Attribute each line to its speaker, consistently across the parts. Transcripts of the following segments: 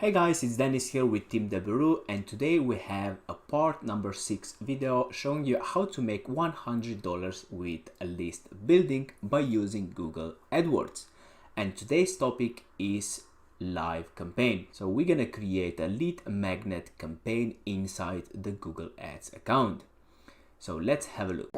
Speaker 1: Hey guys, it's Dennis here with Team Deveru, and today we have a part number 6 video showing you how to make $100 with a list building by using Google Adwords. And today's topic is live campaign. So we're gonna create a lead magnet campaign inside the Google Ads account. So let's have a look.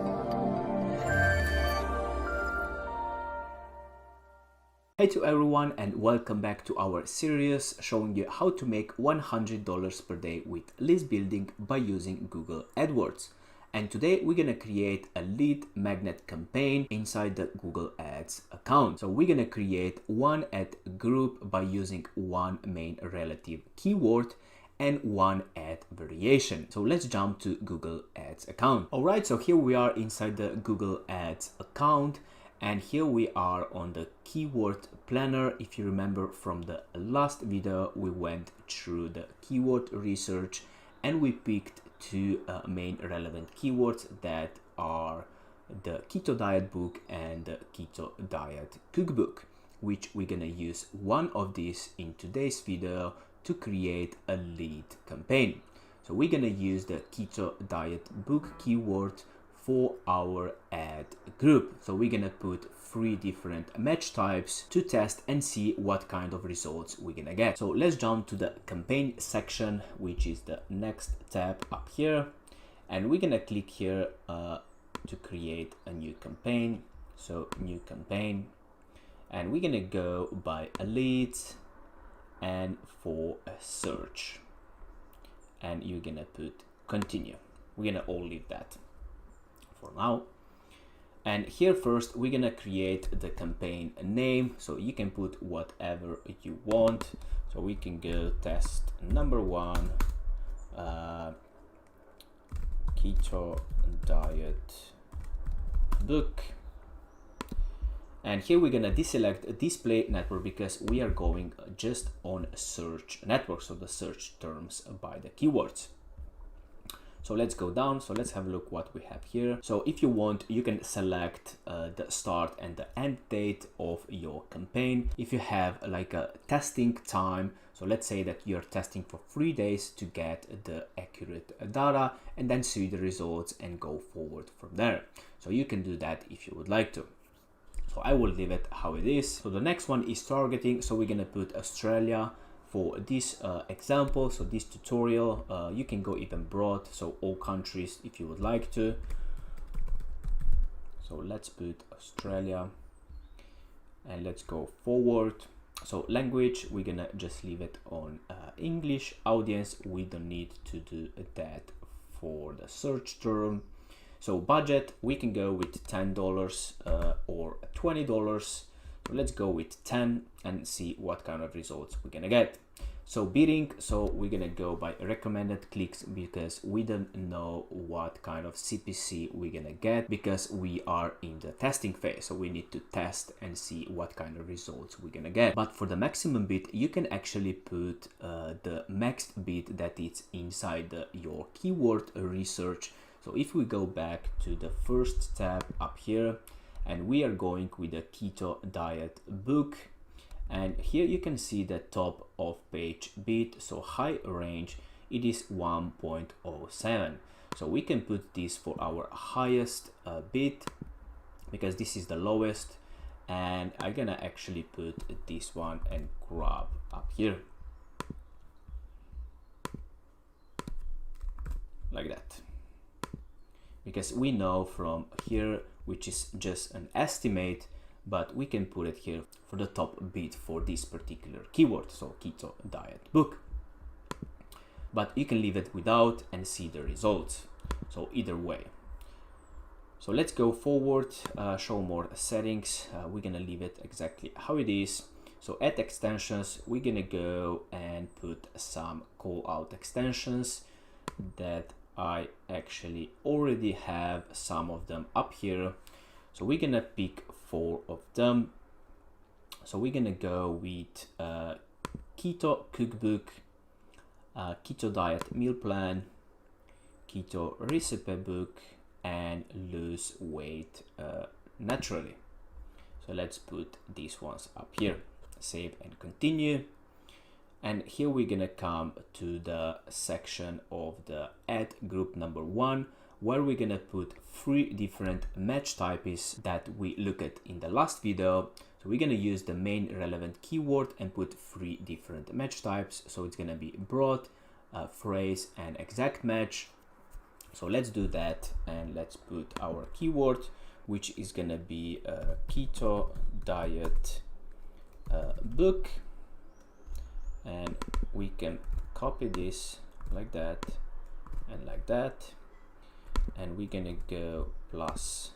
Speaker 1: Hey to everyone, and welcome back to our series showing you how to make $100 per day with list building by using Google Adwords. And today we're gonna create a lead magnet campaign inside the Google Ads account. So we're gonna create one ad group by using one main relative keyword and one ad variation. So let's jump to Google Ads account. All right, so here we are inside the Google Ads account. And here we are on the keyword planner. If you remember from the last video, we went through the keyword research and we picked two main relevant keywords that are the keto diet book and the keto diet cookbook, which we're gonna use one of these in today's video to create a lead campaign. So we're gonna use the keto diet book keyword for our ad group. So we're gonna put 3 different match types to test and see what kind of results we're gonna get. So let's jump to the campaign section, which is the next tab up here. And we're gonna click here to create a new campaign. So new campaign. And we're gonna go by a lead and for a search. And you're gonna put continue. We're gonna all leave that for now. And here first we're gonna create the campaign name, so you can put whatever you want. So we can go test number 1, keto diet book. And here we're gonna deselect display network because we are going just on search network, so the search terms by the keywords. So let's go down. So let's have a look what we have here. So if you want, you can select the start and the end date of your campaign. If you have like a testing time, so let's say that you're testing for 3 days to get the accurate data and then see the results and go forward from there. So you can do that if you would like to. So I will leave it how it is. So the next one is targeting. So we're gonna put Australia for this example. So this tutorial, you can go even broad, so all countries if you would like to. So let's put Australia and let's go forward. So language, we're gonna just leave it on English. Audience, we don't need to do that for the search term. So budget, we can go with $10 or $20. So let's go with 10 and see what kind of results we're gonna get. So bidding, so we're gonna go by recommended clicks because we don't know what kind of CPC we're gonna get because we are in the testing phase. So we need to test and see what kind of results we're gonna get. But for the maximum bid, you can actually put the max bid that is inside your keyword research. So if we go back to the first tab up here, and we are going with the keto diet book, and here you can see the top of page bid, so high range, it is 1.07. so we can put this for our highest bid because this is the lowest, and I'm gonna actually put this one and grab up here like that, because we know from here, which is just an estimate, but we can put it here for the top bid for this particular keyword, so keto diet book. But you can leave it without and see the results, so either way. So let's go forward, show more settings. We're gonna leave it exactly how it is. So add extensions, we're gonna go and put some call out extensions that I actually already have some of them up here. So we're gonna pick 4 of them. So we're gonna go with keto cookbook, keto diet meal plan, keto recipe book, and lose weight naturally. So let's put these ones up here, save and continue. And here we're gonna come to the section of the ad group number 1, where we're gonna put 3 different match types that we looked at in the last video. So we're gonna use the main relevant keyword and put 3 different match types. So it's gonna be broad, phrase, and exact match. So let's do that, and let's put our keyword, which is gonna be keto diet book, and we can copy this like that and like that, and we're gonna go plus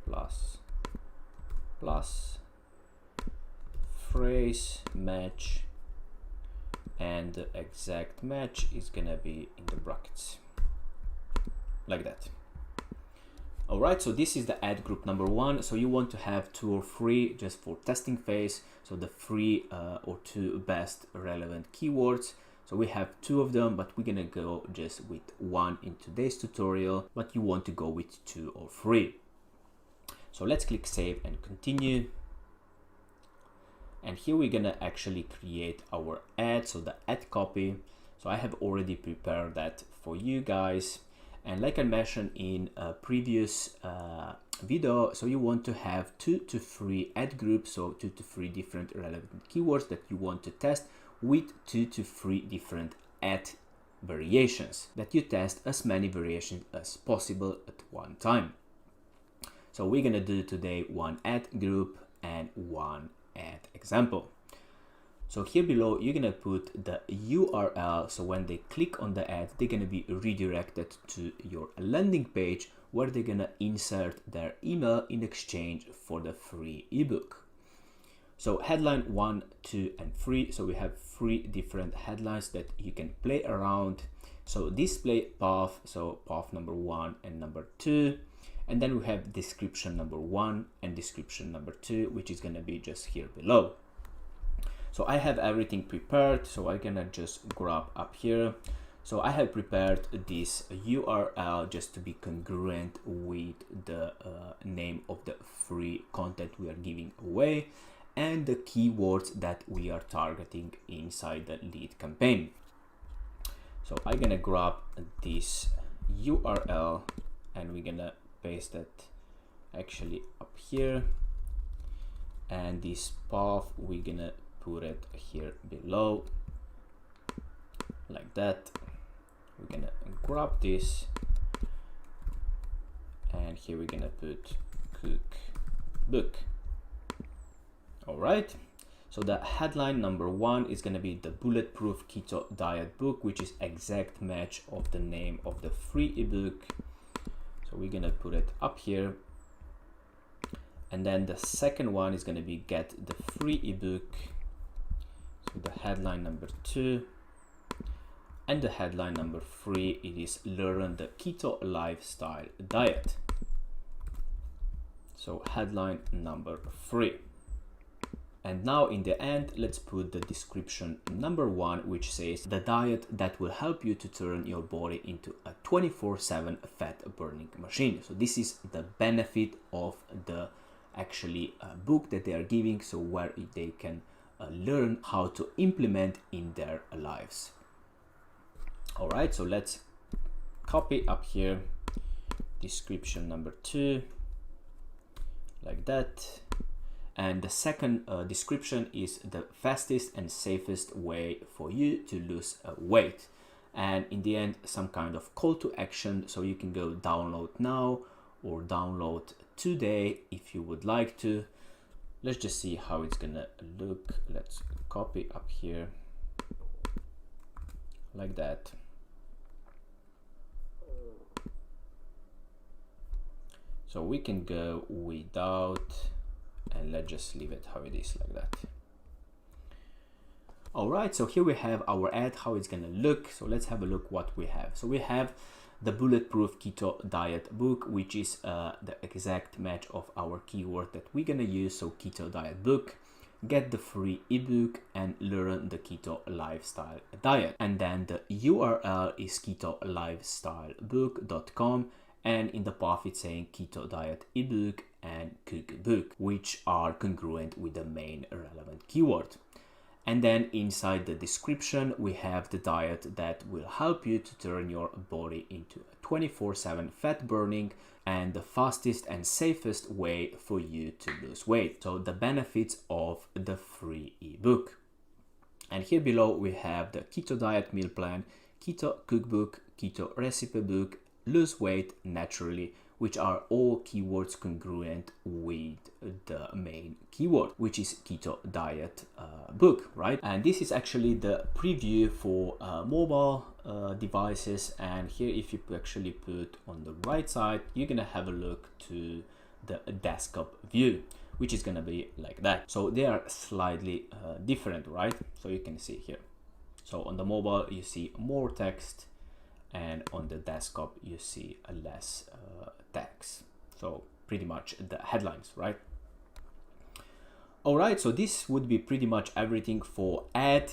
Speaker 1: plus plus phrase match, and the exact match is gonna be in the brackets like that. All right, so this is the ad group number 1. So you want to have 2 or 3 just for testing phase. So the 3 or 2 best relevant keywords. So we have 2 of them, but we're gonna go just with 1 in today's tutorial, but you want to go with 2 or 3. So let's click save and continue. And here we're gonna actually create our ad, so the ad copy. So I have already prepared that for you guys. And like I mentioned in a previous video, so you want to have 2 to 3 ad groups, so 2 to 3 different relevant keywords that you want to test with 2 to 3 different ad variations, that you test as many variations as possible at one time. So we're gonna do today 1 ad group and 1 ad example. So here below, you're gonna put the URL, so when they click on the ad, they're gonna be redirected to your landing page where they're gonna insert their email in exchange for the free ebook. So headline 1, 2, and 3. So we have 3 different headlines that you can play around. So display path, so path number 1 and number 2. And then we have description number 1 and description number 2, which is gonna be just here below. So I have everything prepared, so I'm gonna just grab up here. So I have prepared this URL just to be congruent with the name of the free content we are giving away and the keywords that we are targeting inside the lead campaign. So I'm gonna grab this URL and we're gonna paste it actually up here, and this path we're gonna put it here below like that. We're gonna grab this, and here we're gonna put cookbook. All right, so the headline number 1 is gonna be the bulletproof keto diet book, which is exact match of the name of the free ebook. So we're gonna put it up here, and then the second one is gonna be get the free ebook. So the headline number 2, and the headline number 3, it is learn the keto lifestyle diet. So headline number 3. And now in the end, let's put the description number 1, which says the diet that will help you to turn your body into a 24/7 fat burning machine. So this is the benefit of the actually book that they are giving, so where they can learn how to implement in their lives. All right, so let's copy up here description number 2 like that. And the second description is the fastest and safest way for you to lose weight. And in the end, some kind of call to action, so you can go download now or download today if you would like to. Let's just see how it's gonna look. Let's copy up here like that. So we can go without, and let's just leave it how it is like that. All right, so here we have our ad, how it's gonna look. So let's have a look what we have. So we have the bulletproof keto diet book, which is the exact match of our keyword that we're gonna use. So keto diet book, get the free ebook, and learn the keto lifestyle diet. And then the URL is ketolifestylebook.com, and in the path it's saying keto diet ebook and cookbook, which are congruent with the main relevant keyword. And then inside the description, we have the diet that will help you to turn your body into a 24/7 fat burning and the fastest and safest way for you to lose weight. So the benefits of the free ebook. And here below we have the keto diet meal plan, keto cookbook, keto recipe book, lose weight naturally, which are all keywords congruent with the main keyword, which is keto diet book, right? And this is actually the preview for mobile devices. And here, if you actually put on the right side, you're gonna have a look to the desktop view, which is gonna be like that. So they are slightly different, right? So you can see here. So on the mobile, you see more text, and on the desktop, you see less text. So pretty much the headlines, right? All right, so this would be pretty much everything for ad.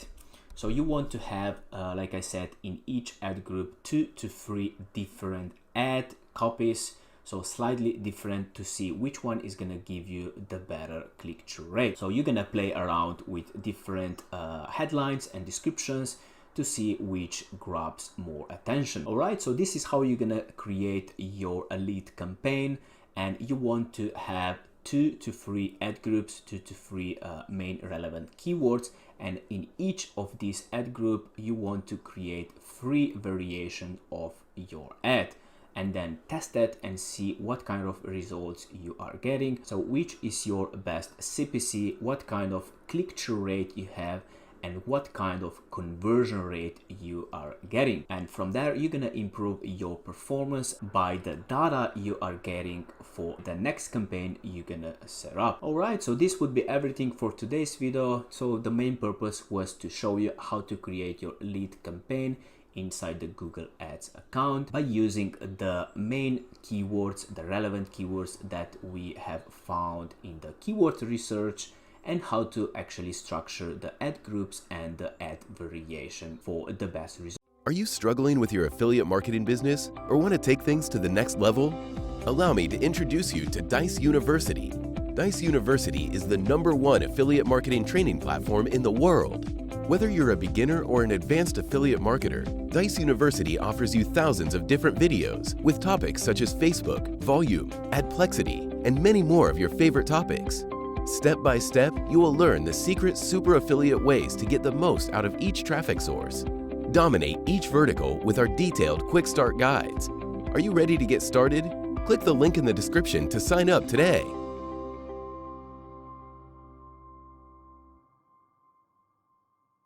Speaker 1: So you want to have, like I said, in each ad group, 2 to 3 different ad copies. So slightly different to see which one is gonna give you the better click-through rate. So you're gonna play around with different headlines and descriptions to see which grabs more attention. All right, so this is how you're gonna create your elite campaign, and you want to have 2 to 3 ad groups, 2 to 3 main relevant keywords, and in each of these ad group, you want to create 3 variations of your ad, and then test that and see what kind of results you are getting. So which is your best CPC, what kind of click-through rate you have, and what kind of conversion rate you are getting. And from there, you're gonna improve your performance by the data you are getting for the next campaign you're gonna set up. All right, so this would be everything for today's video. So the main purpose was to show you how to create your lead campaign inside the Google Ads account by using the main keywords, the relevant keywords that we have found in the keyword research, and how to actually structure the ad groups and the ad variation for the best results.
Speaker 2: Are you struggling with your affiliate marketing business or want to take things to the next level? Allow me to introduce you to Dijs University. Dijs University is the #1 affiliate marketing training platform in the world. Whether you're a beginner or an advanced affiliate marketer, Dijs University offers you thousands of different videos with topics such as Facebook, volume, adplexity, and many more of your favorite topics. Step by step, you will learn the secret super affiliate ways to get the most out of each traffic source. Dominate each vertical with our detailed quick start guides. Are you ready to get started? Click the link in the description to sign up today.